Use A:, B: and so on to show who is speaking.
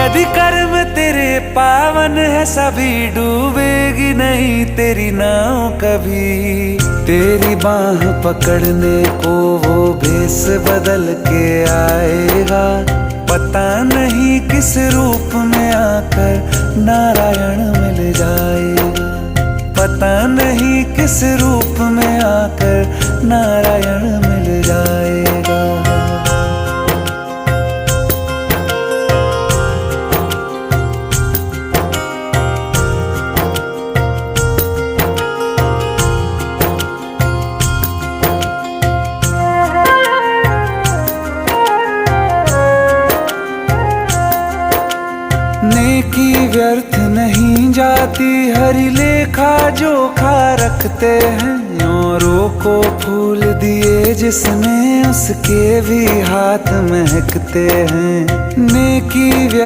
A: यदि कर्म तेरे पावन है सभी, डूबेगी नहीं तेरी नाव कभी। तेरी बाह पकड़ने को वो भेष बदल के आएगा, पता नहीं किस रूप में आकर नारायण मिल जाएगा। पता नहीं किस रूप में आकर नारायण मिल जाएगा। नेकी व्यर्थ नहीं जाती, हरि लेखा जोखा रखते हैं। औरों को फूल दिए जिसने, उसके भी हाथ महकते हैं। नेकी